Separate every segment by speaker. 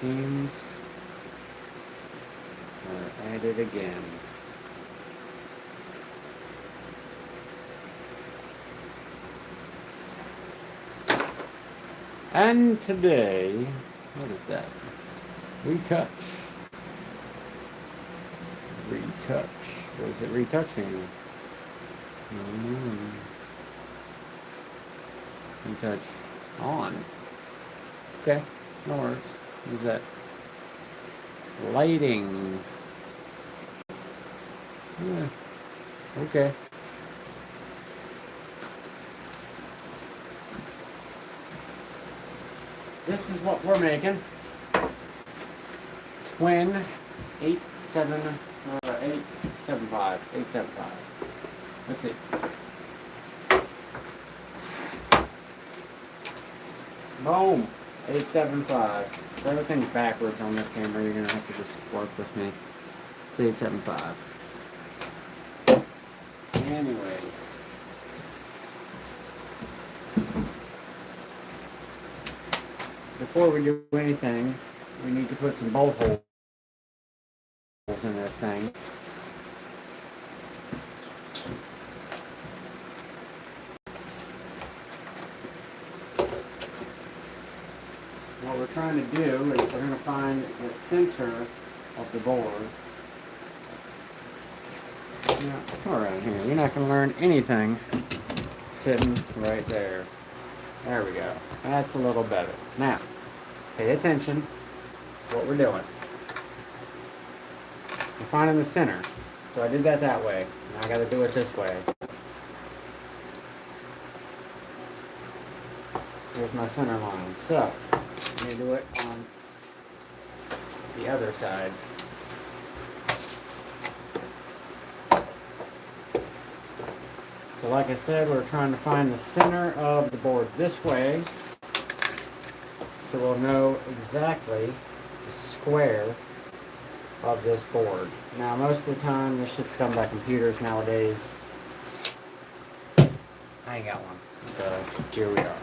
Speaker 1: seams are added again. And today, what is that? Retouch. Retouch. What is it retouching? Retouch on. Okay, that works. What is that? Lighting. Yeah. Okay. This is what we're making. Twin 875. Let's see. Boom. 875. If everything's backwards on this camera, you're gonna have to just work with me. It's 875. Anyways. Before we do anything, we need to put some bolt holes in this thing. What we're trying to do is we're going to find the center of the board. Now, come around here. You're not going to learn anything sitting right there. There we go. That's a little better. Now, pay attention to what we're doing. We're finding the center. So I did that way. Now I got to do it this way. Here's my center line. So, I'm going to do it on the other side. So like I said, we're trying to find the center of the board this way, so we'll know exactly the square of this board. Now most of the time, this shit's done by computers nowadays. I ain't got one, so here we are.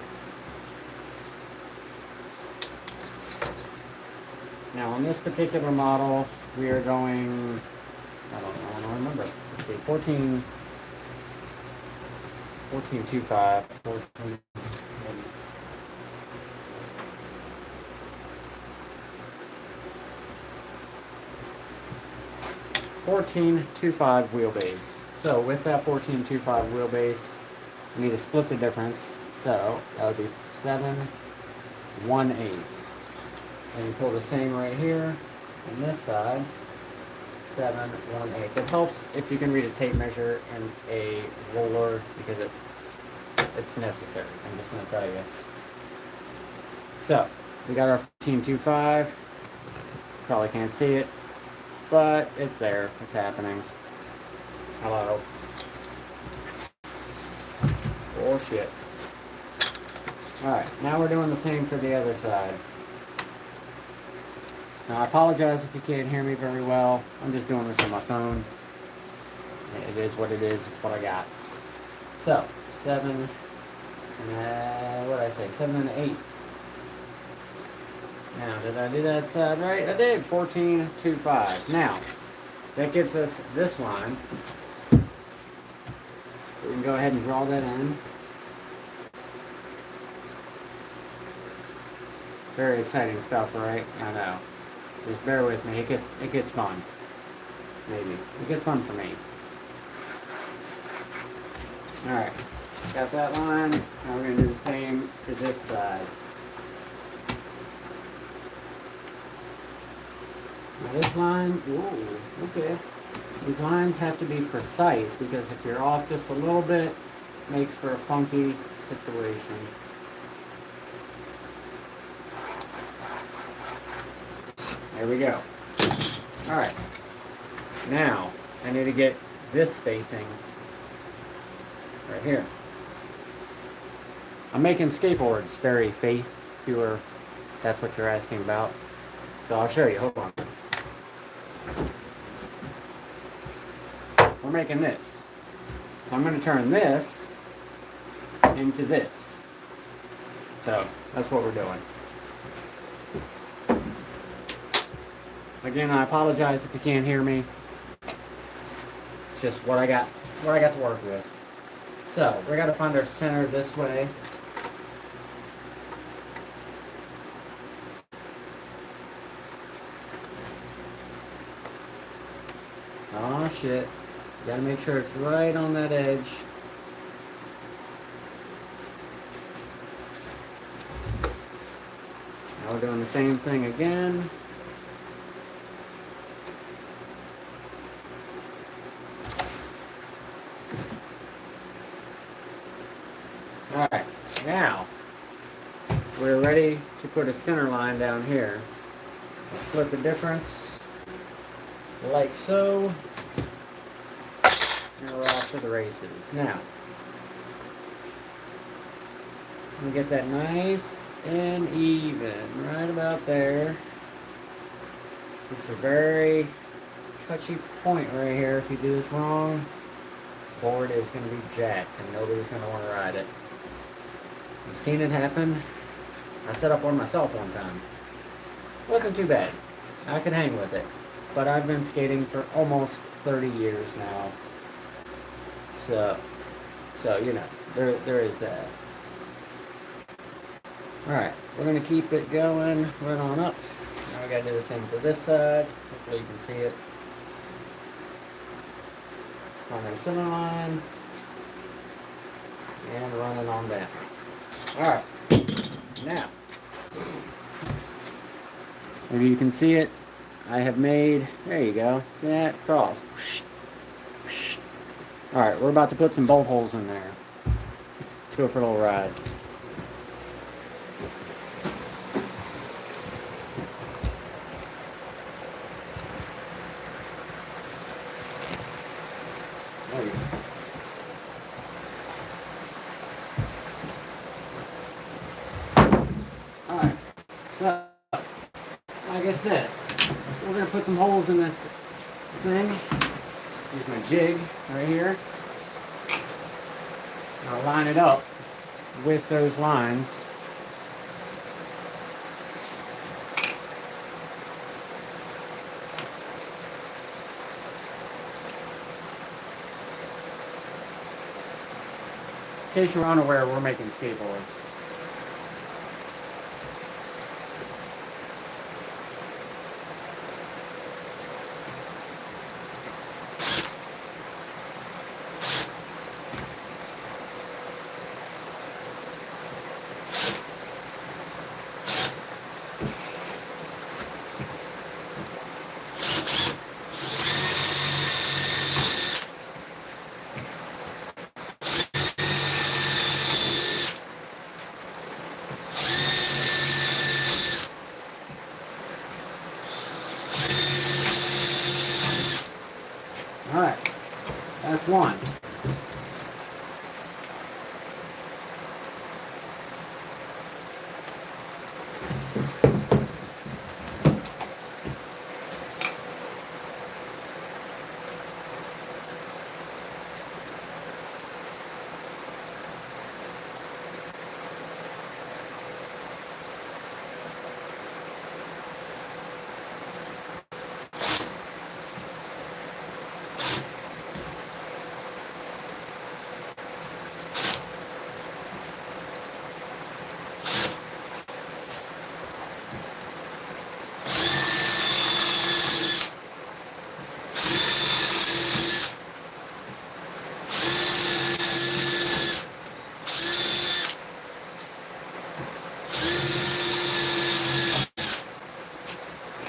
Speaker 1: Now on this particular model, we are going, I don't remember, let's see, 1425, 14, 1425 wheelbase. So with that 1425 wheelbase, we need to split the difference. So that would be 7 1/8. And you pull the same right here on this side. 7 1/8. It helps if you can read a tape measure and a ruler because it's necessary. I'm just going to tell you. So we got our 1425. Probably can't see it, but it's there. It's happening. Hello. Oh shit. Alright, now we're doing the same for the other side. Now I apologize if you can't hear me very well. I'm just doing this on my phone. It is what it is. It's what I got. So, 7, what did I say? 7 1/8. Now, did I do that side right? I did. 1425. Now, that gives us this line. We can go ahead and draw that in. Very exciting stuff, right? I know. Just bear with me. It gets fun. Maybe. It gets fun for me. Alright. Got that line. Now we're going to do the same to this side. Now this line, ooh, okay. These lines have to be precise because if you're off just a little bit, it makes for a funky situation. There we go. Alright. Now, I need to get this spacing right here. I'm making skateboards, Barry Faith, if that's what you're asking about. So I'll show you, hold on. We're making this. So I'm going to turn this into this. So, that's what we're doing. Again, I apologize if you can't hear me. It's just what I got to work with. So we got to find our center this way. Oh shit. Gotta make sure it's right on that edge. Now we're doing the same thing again. Alright, now we're ready to put a center line down here. Split the difference like so. And we're off to the races. Now, we get that nice and even, right about there. This is a very touchy point right here. If you do this wrong, board is going to be jacked and nobody's going to want to ride it. I've seen it happen. I set up one myself one time. Wasn't too bad. I could hang with it. But I've been skating for almost 30 years now. So you know, there is that. Alright, we're going to keep it going right on up. Now we got to do the same for this side. Hopefully you can see it. On our center line. And running on down. Alright, now, maybe you can see it. I have made, there you go, see that? Cross. Alright, we're about to put some bolt holes in there. Let's go for a little ride. There you go. Alright, so, like I said, we're going to put some holes in this thing. Here's my jig right here. I'll line it up with those lines. In case you're unaware, we're making skateboards. Alright, that's one.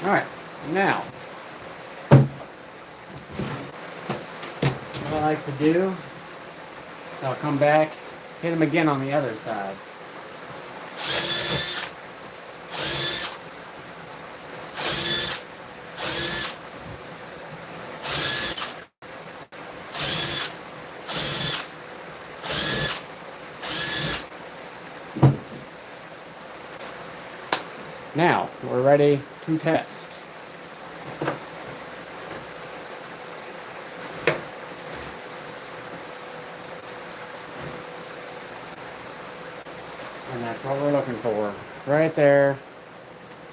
Speaker 1: Alright, now, what I like to do is I'll come back, hit them again on the other side. Now, we're ready to test. And that's what we're looking for. Right there.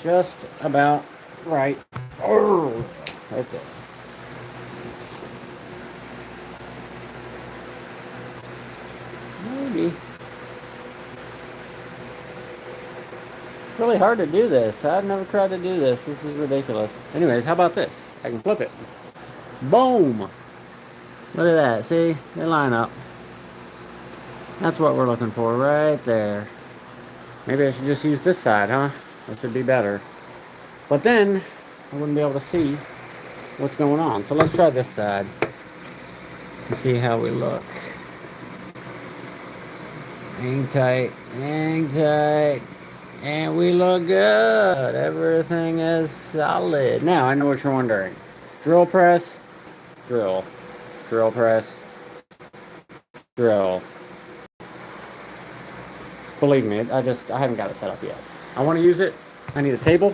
Speaker 1: Just about right Oh, okay. Maybe. It's really hard to do this. I've never tried to do this. This is ridiculous. Anyways, how about this? I can flip it. Boom! Look at that. See? They line up. That's what we're looking for right there. Maybe I should just use this side, huh? That should be better. But then, I wouldn't be able to see what's going on. So let's try this side and see how we look. Hang tight, hang tight. And we look good. Everything is solid. Now, I know what you're wondering. Drill press, drill. Drill press, drill. Believe me, I haven't got it set up yet. I want to use it. I need a table.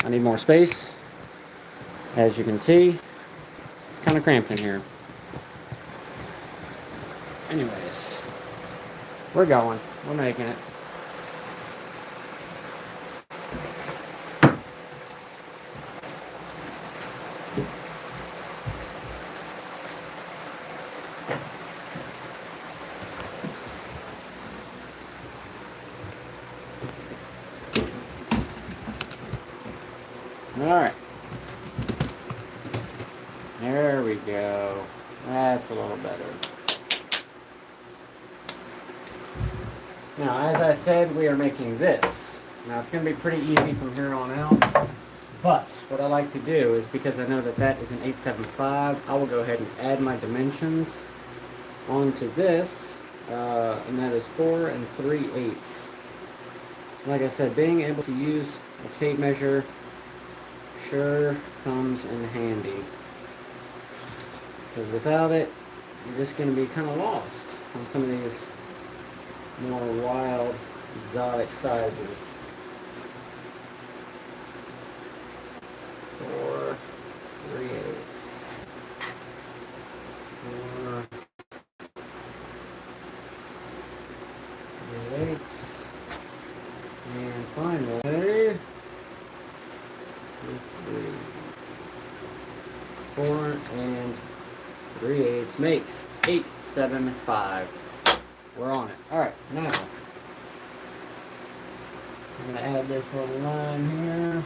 Speaker 1: I need more space. As you can see, it's kind of cramped in here. Anyways, we're going. We're making it. All right. There we go. That's a little better. Now, as I said, we are making this. Now, it's going to be pretty easy from here on out. But what I like to do is, because I know that that is an 875, I will go ahead and add my dimensions onto this. And that is 4 3/8. Like I said, being able to use a tape measure sure comes in handy. Because without it, you're just going to be kind of lost on some of these more wild, exotic sizes. 4 3/8. 4 3/8. And finally, 4 3/8 makes 875. We're on it. Alright, now I'm going to add this little line here.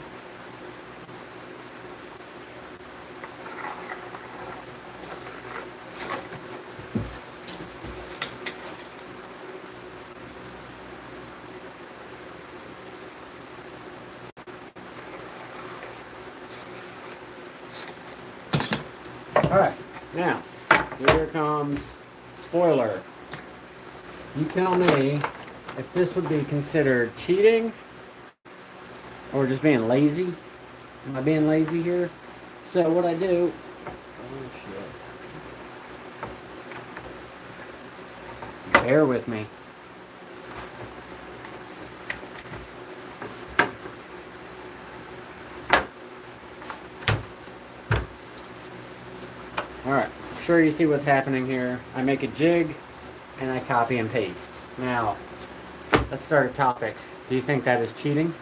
Speaker 1: Alright, now, here comes spoiler. You tell me if this would be considered cheating or just being lazy. Am I being lazy here? So what I do, oh shit. Bear with me. Alright, I'm sure you see what's happening here. I make a jig and I copy and paste. Now, let's start a topic. Do you think that is cheating?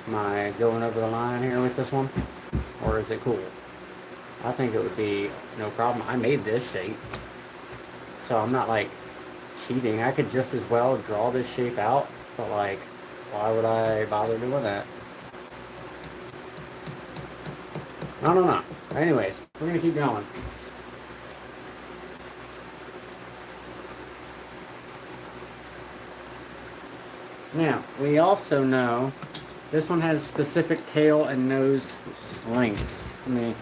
Speaker 1: Am I going over the line here with this one? Or is it cool? I think it would be no problem. I made this shape. So I'm not like cheating. I could just as well draw this shape out, but like, why would I bother doing that? No. Anyways, we're gonna keep going. Now, we also know this one has specific tail and nose lengths. Let me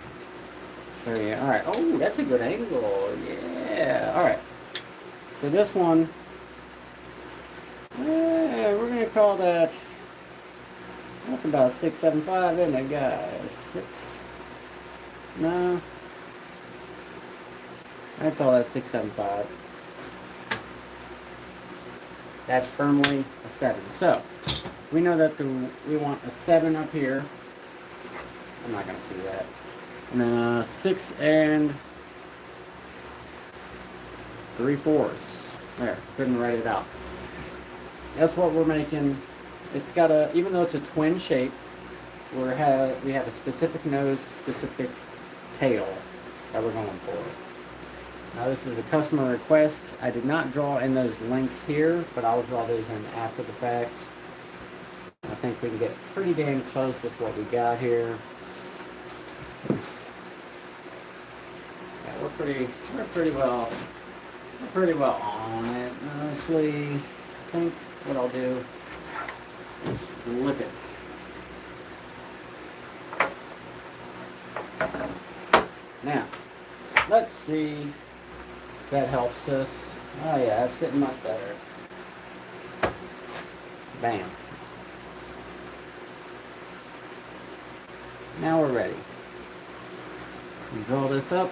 Speaker 1: show you. Alright, oh, that's a good angle. Yeah, alright. So this one, we're going to call that, that's about 675, isn't it, guys? 6, no. I'd call that 675. That's firmly a 7. So, we know that we want a 7 up here. I'm not going to see that. And then 6 3/4. There, couldn't write it out. That's what we're making. It's got a, even though it's a twin shape, we have a specific nose, specific tail that we're going for. Now this is a customer request. I did not draw in those links here, but I'll draw those in after the fact. I think we can get pretty damn close with what we got here. Yeah, we're pretty well on it. Honestly, I think what I'll do is flip it. Now, let's see if that helps us. Oh yeah, it's sitting much better. Bam. Now we're ready. Draw this up.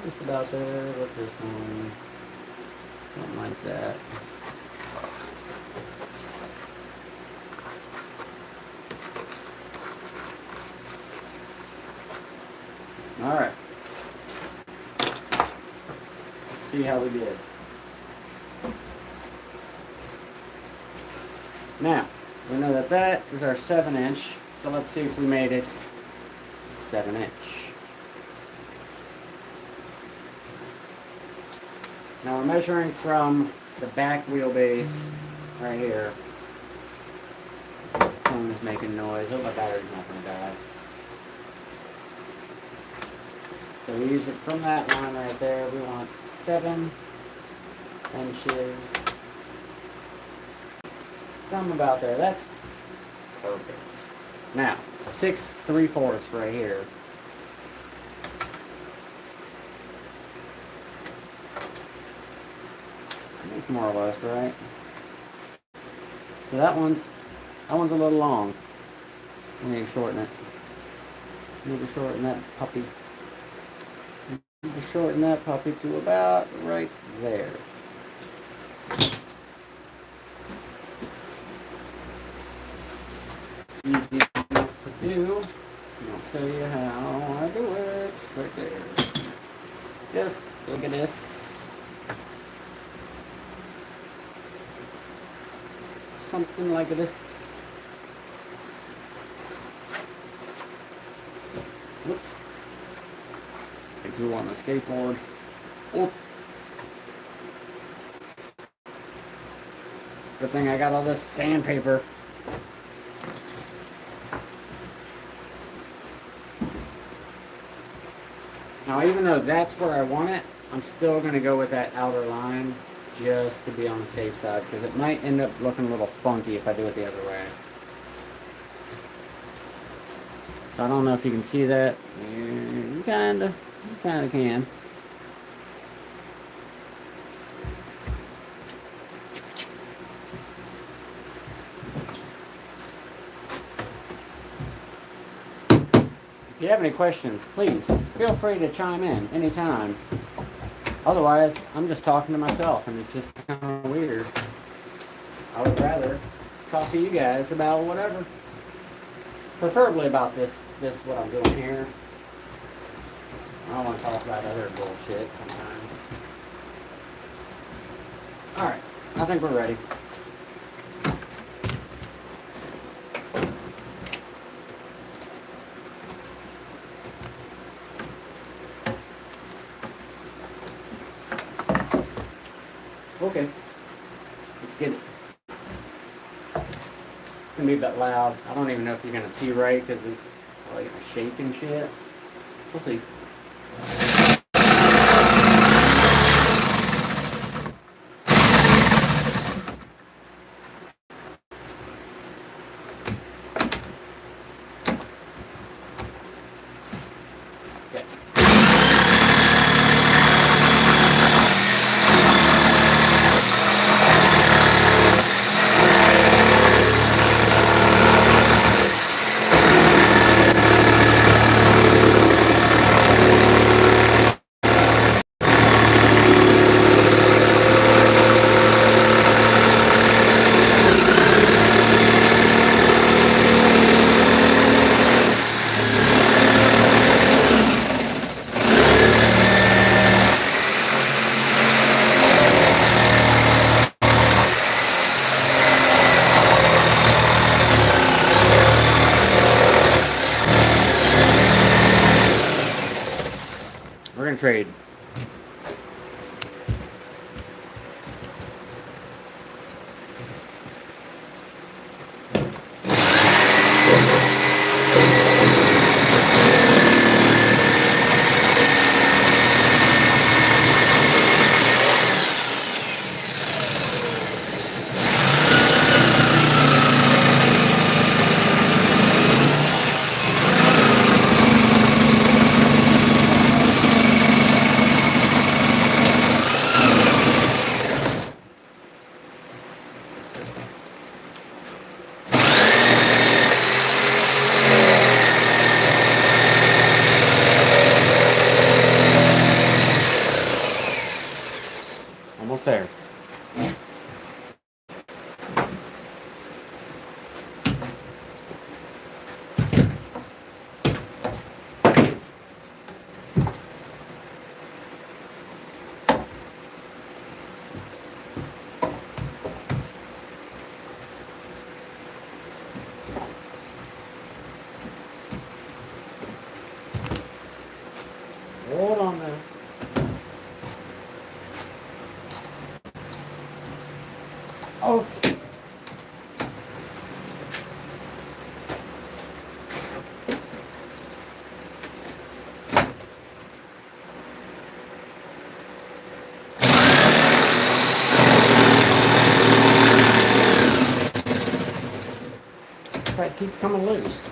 Speaker 1: Just about there with this one. Something like that. Alright. See how we did. Now, we know that that is our 7-inch, so let's see if we made it 7-inch. Now we're measuring from the back wheelbase right here. Phone's making noise. Oh, my battery's not going to die. So we use it from that line right there. We want 7 inches. From about there. That's perfect. Now, 6 3/4 right here. That's more or less, right? So that one's a little long. We need to shorten it. Need to shorten that puppy. Need to shorten that puppy to about right there. Easy enough to do. I'll tell you how I do it. Right there. Just look at this. Something like this. Whoops. I drew on the skateboard. Oh. Good thing I got all this sandpaper. Now, even though that's where I want it, I'm still going to go with that outer line just to be on the safe side, because it might end up looking a little funky if I do it the other way. So I don't know if you can see that. You kinda can. If you have any questions, please feel free to chime in anytime. Otherwise, I'm just talking to myself, and it's just kind of weird. I would rather talk to you guys about whatever. Preferably about this what I'm doing here. I don't want to talk about other bullshit sometimes. Alright, I think we're ready. Okay, let's get it. It's gonna be a bit loud. I don't even know if you're gonna see right because it's probably gonna shake and shit. We'll see. gonna trade. Almost there. Hold on there. Oh. It keeps coming loose.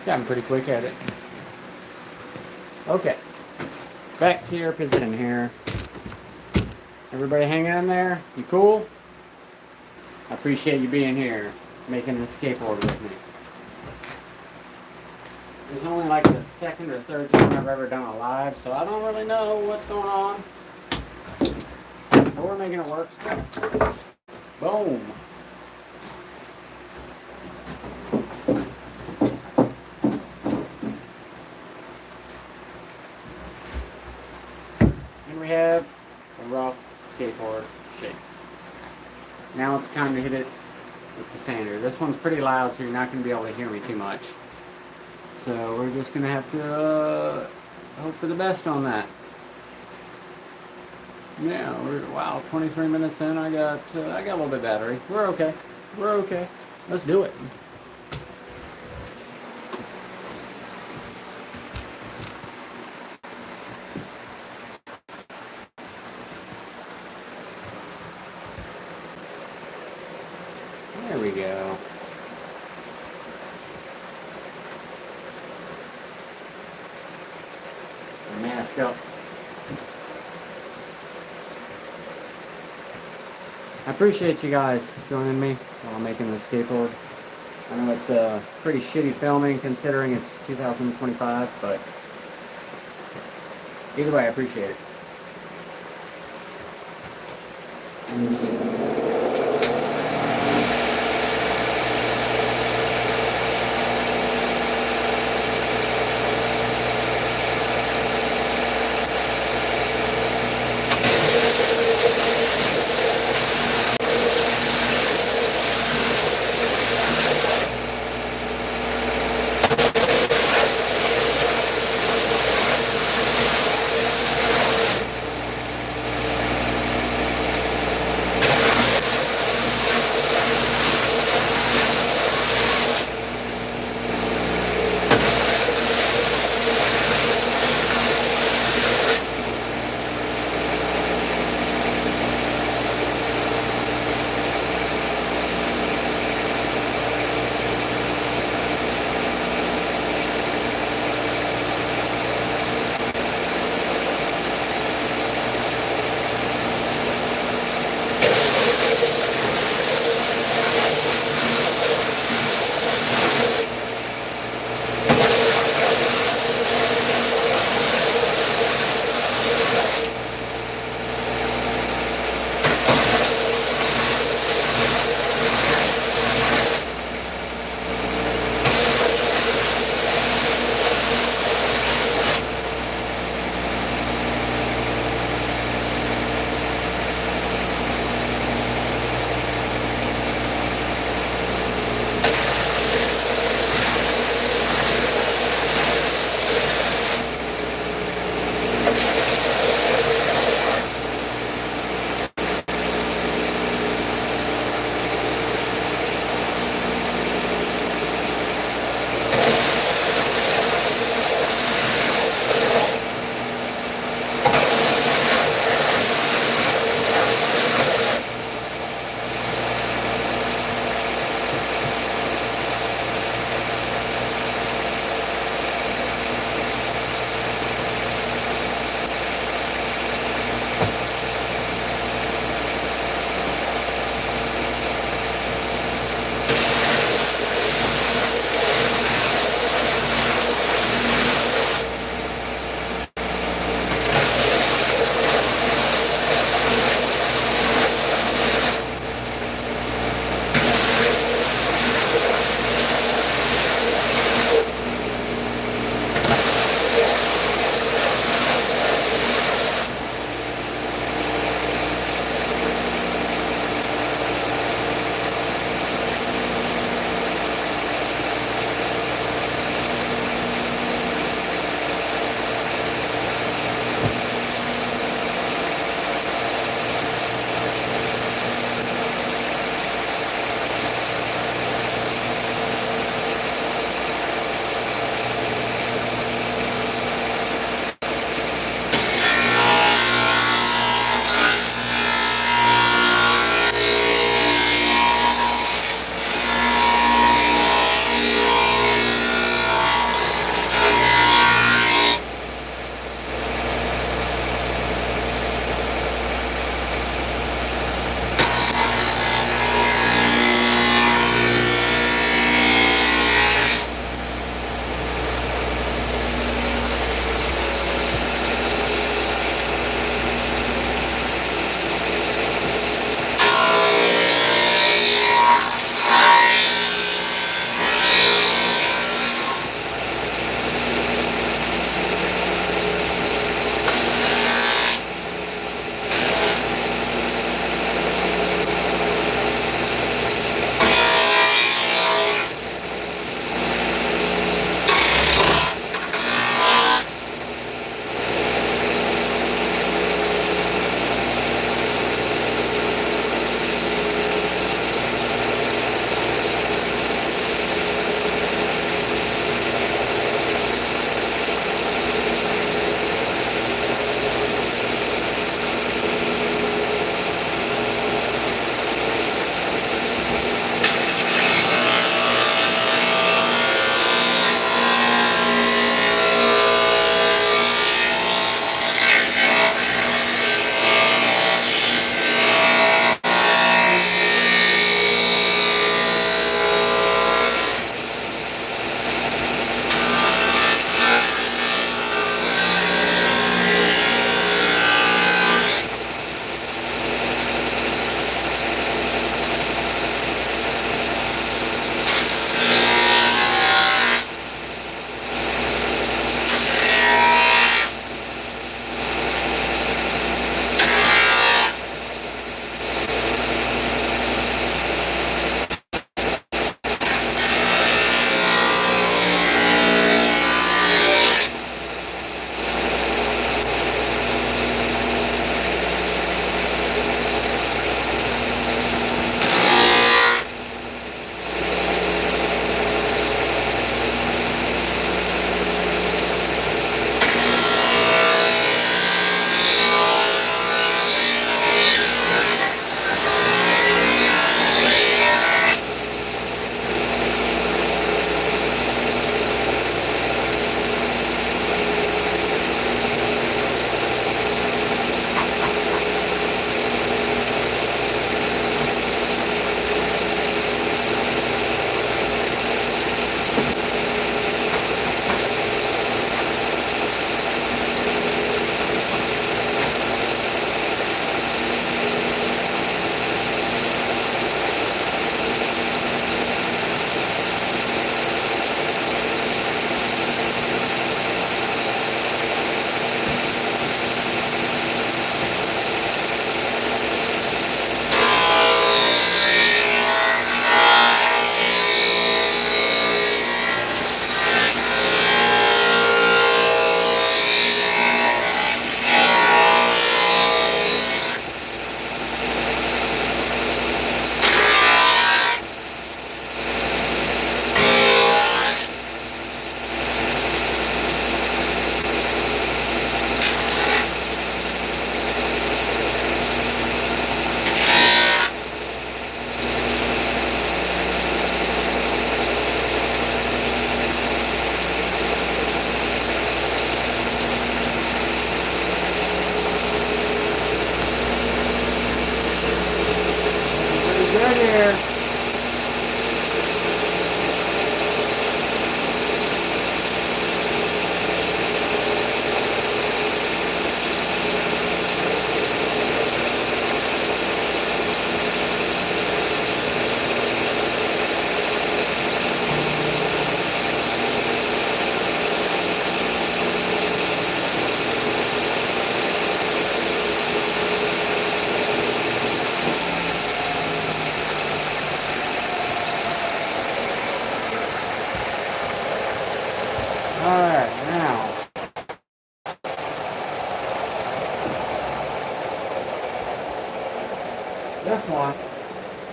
Speaker 1: I'm pretty quick at it. Okay, back to your position here. Everybody hanging in there? You cool? I appreciate you being here, making this skateboard with me. It's only like the second or third time I've ever done a live, so I don't really know what's going on. But we're making it work. Boom. And we have a rough skateboard shape. Now it's time to hit it with the sander. This one's pretty loud, so you're not going to be able to hear me too much. So we're just going to have to hope for the best on that. Yeah, wow, 23 minutes in, I got a little bit of battery. We're okay. We're okay. Let's do it. There we go. Mask up. I appreciate you guys joining me while I'm making this skateboard. I know it's pretty shitty filming considering it's 2025, but either way, I appreciate it.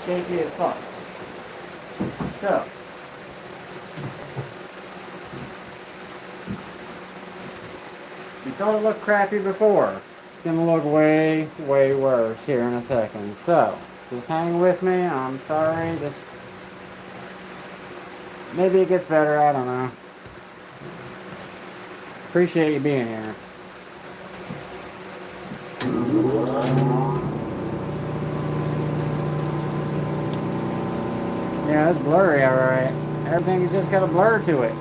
Speaker 1: shaky as fuck. So, you thought it looked crappy before. It's gonna look way, way worse here in a second. So, just hang with me. I'm sorry. Just maybe it gets better. I don't know. Appreciate you being here. Yeah, it's blurry, alright. Everything's just got a blur to it.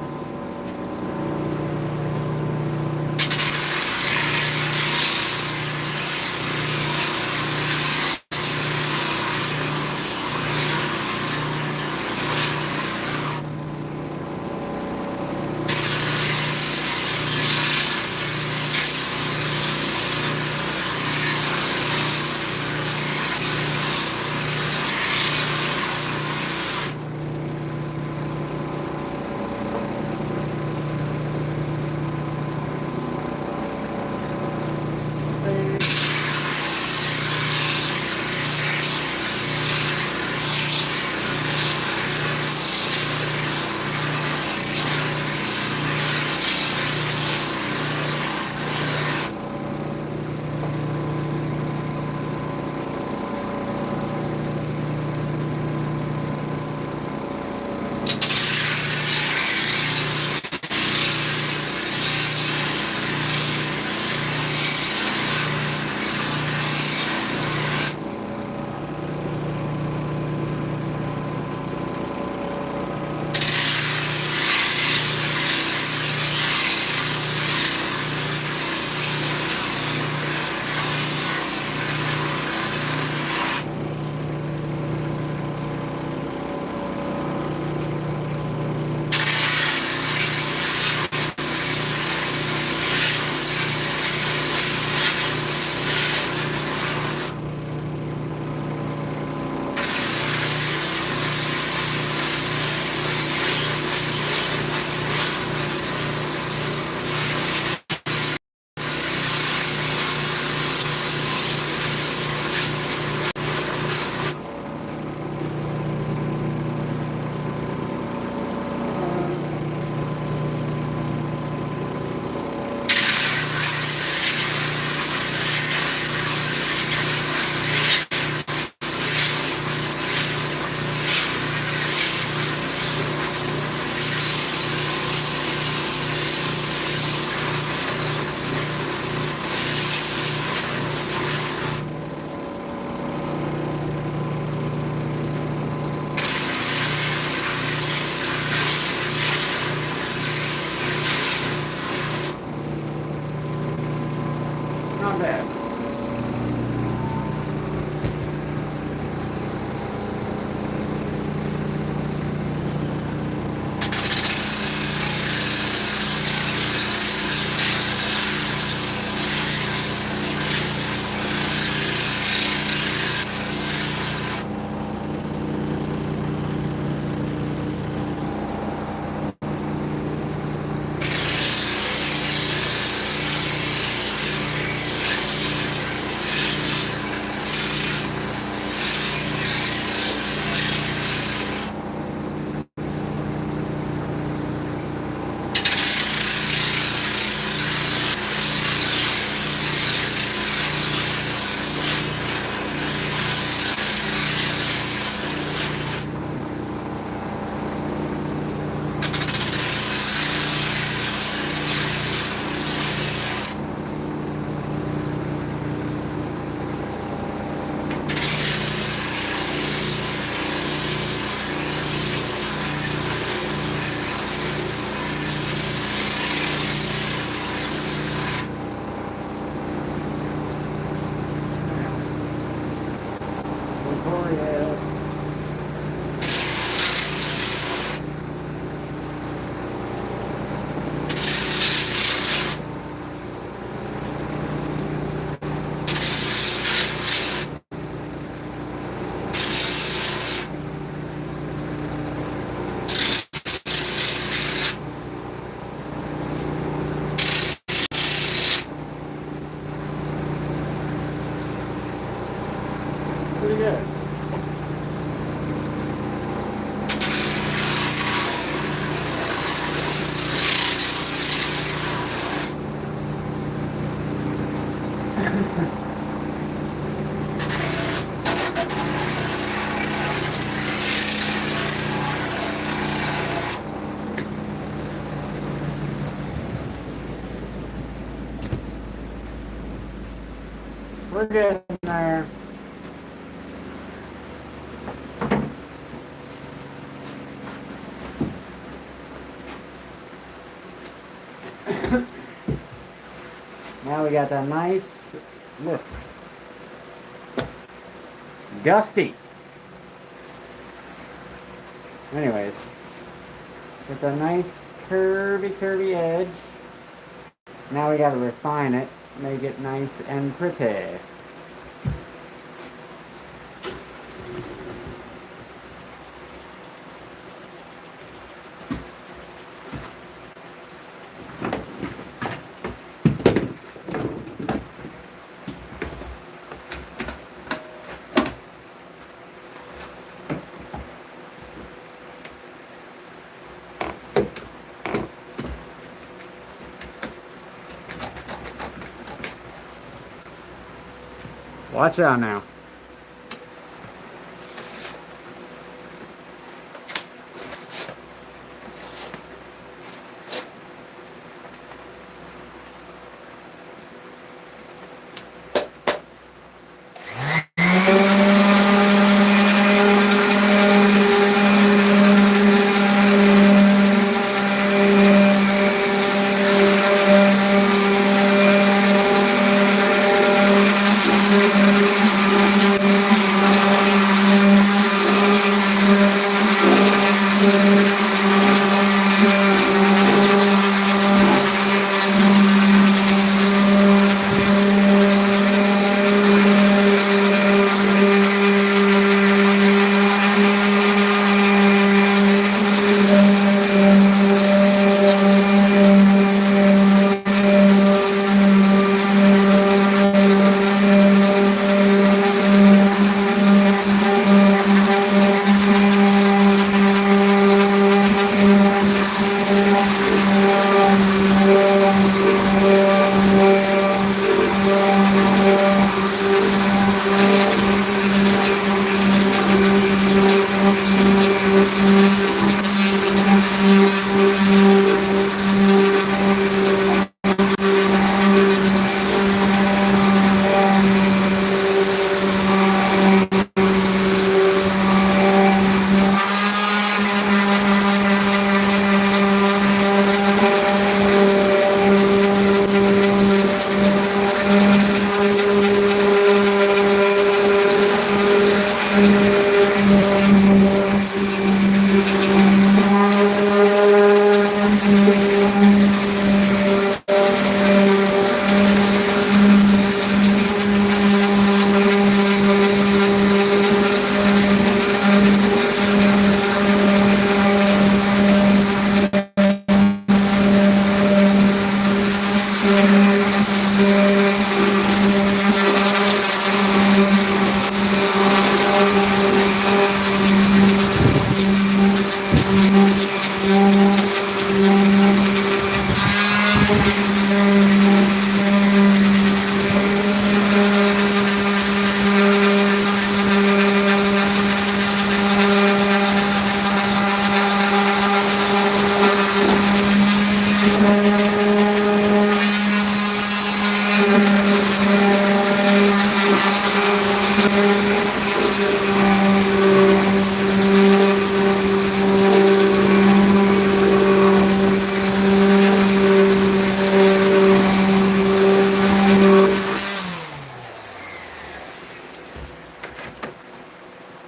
Speaker 1: We're getting there. Now we got that nice look. Gusty. Anyways, with a nice curvy edge. Now we gotta refine it, make it nice and pretty. Watch out now.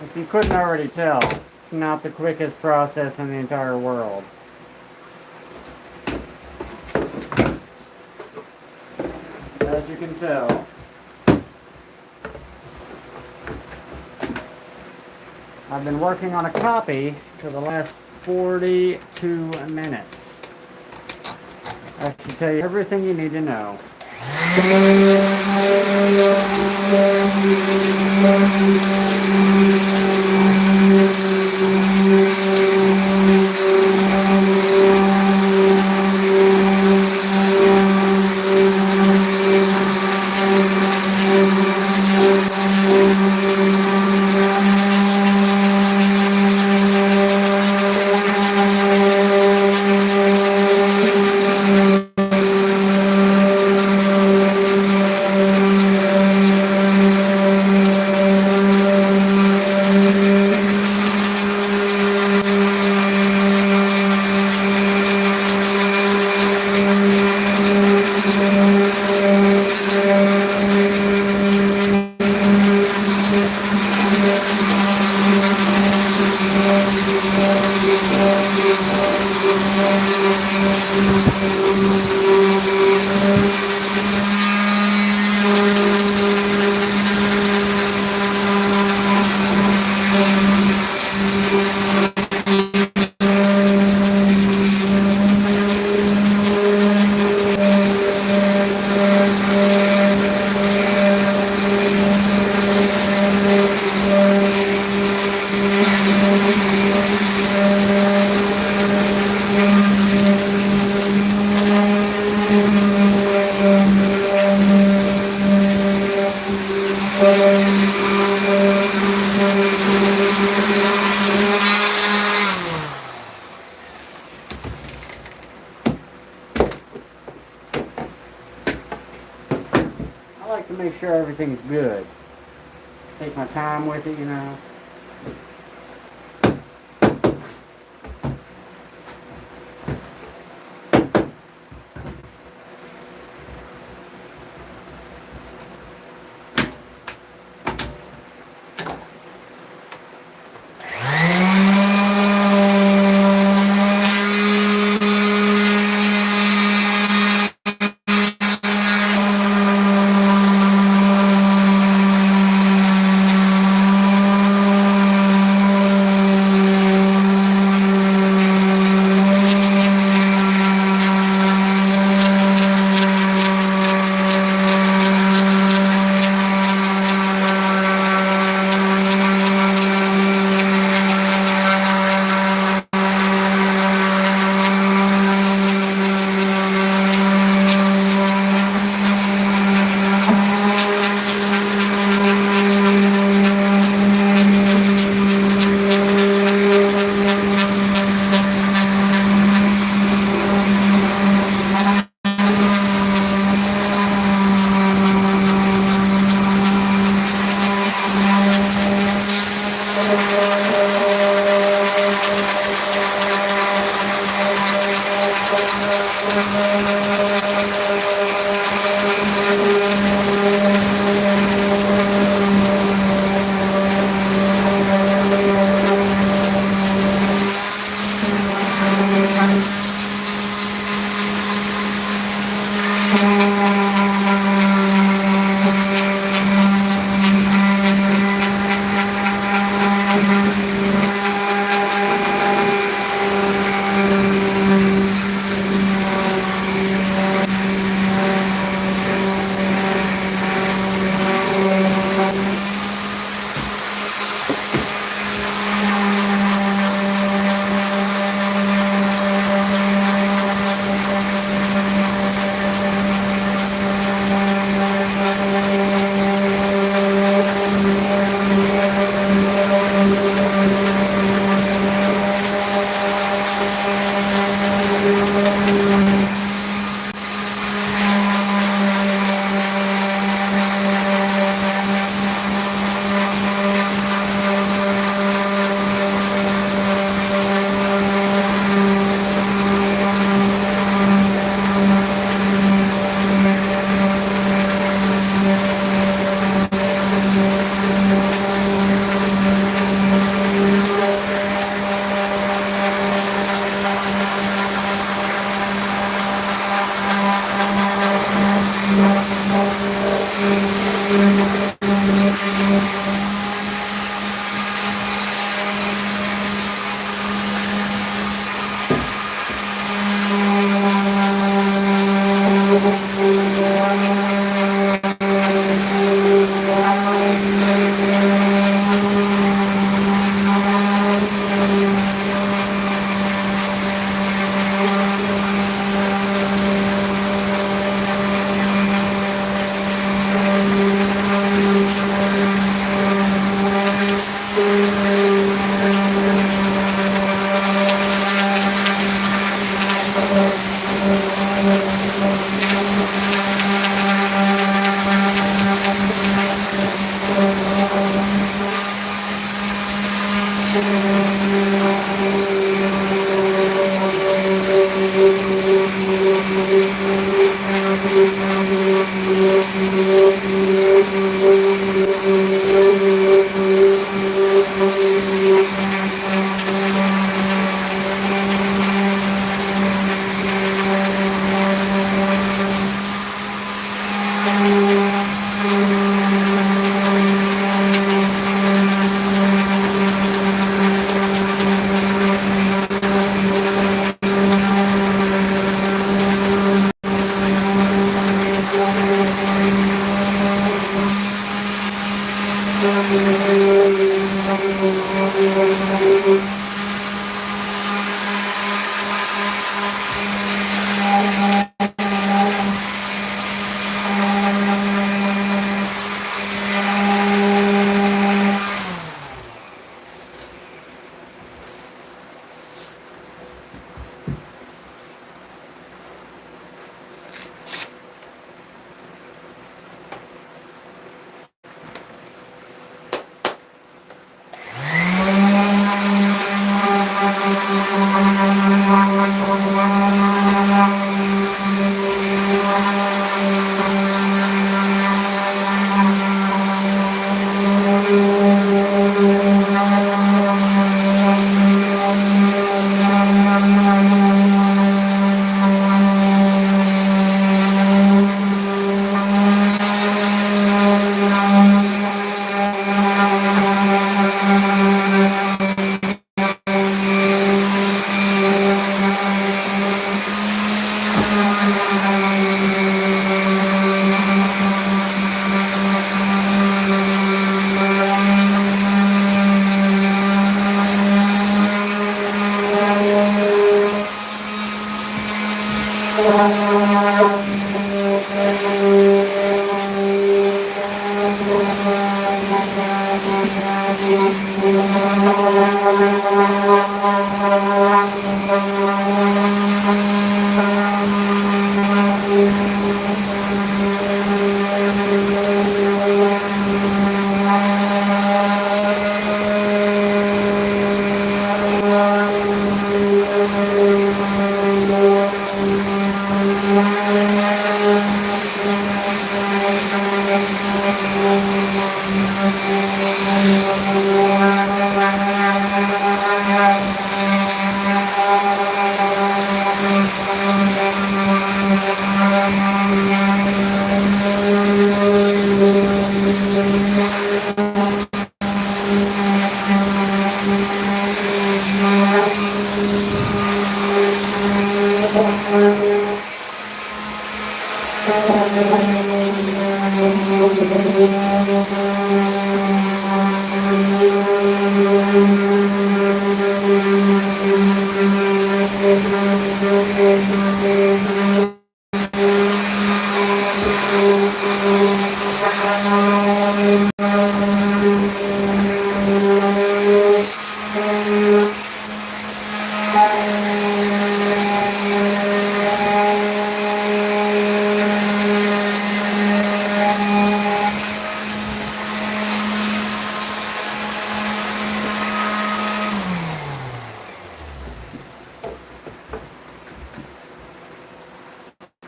Speaker 1: If you couldn't already tell, it's not the quickest process in the entire world. As you can tell, I've been working on a copy for the last 42 minutes. I should tell you everything you need to know. I like to make sure everything's good. Take my time with it, you know.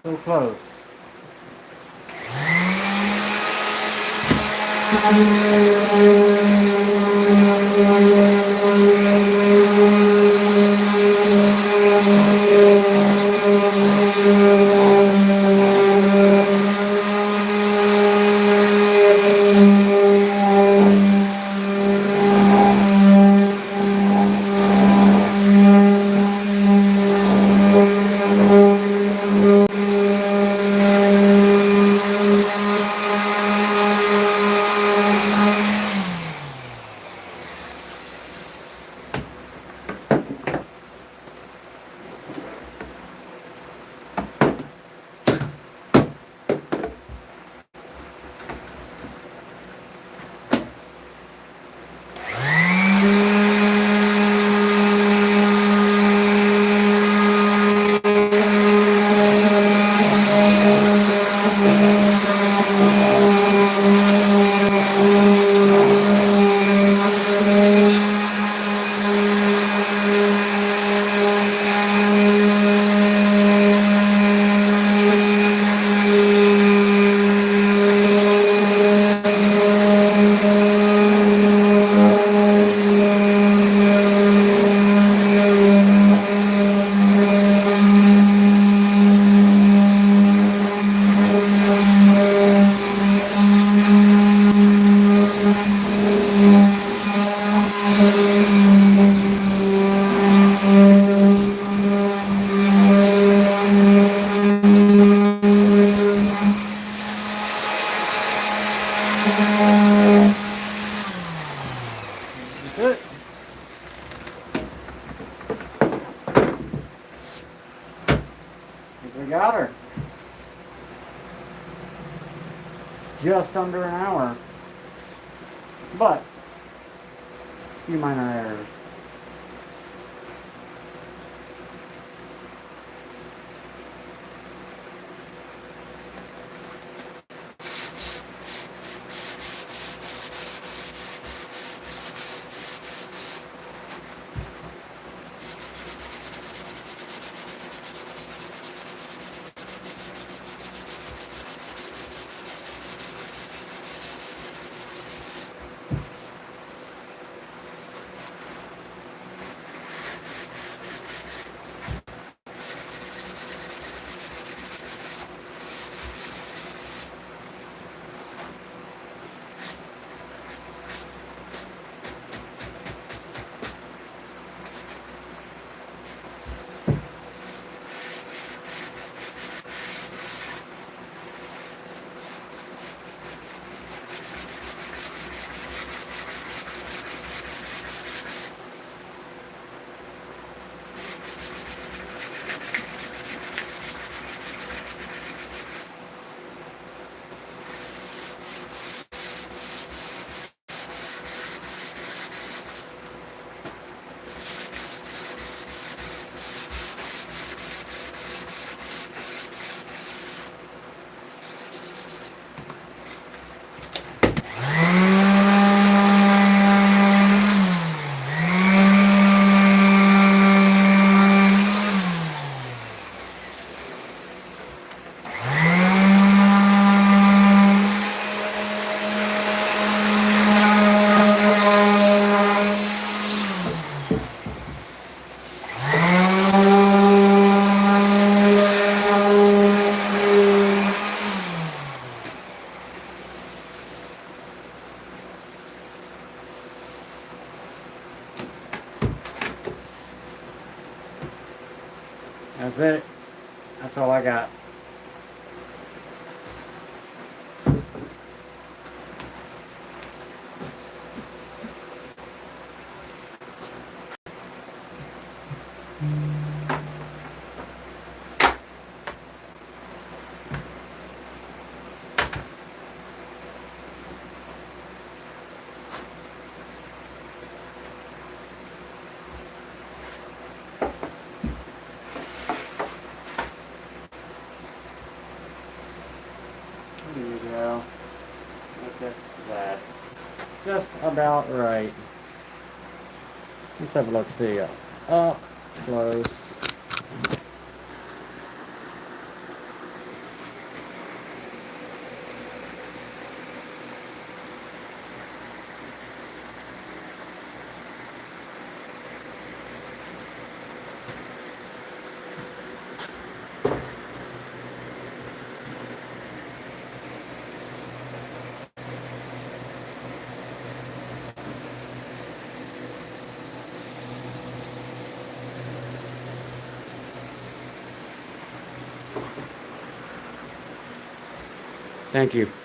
Speaker 1: So close. Good. We got her. Just under an hour. But, a few minor errors. That's it. That's all I got. There you go. Look at that. Just about right. Let's have a look, see. Up close. Thank you.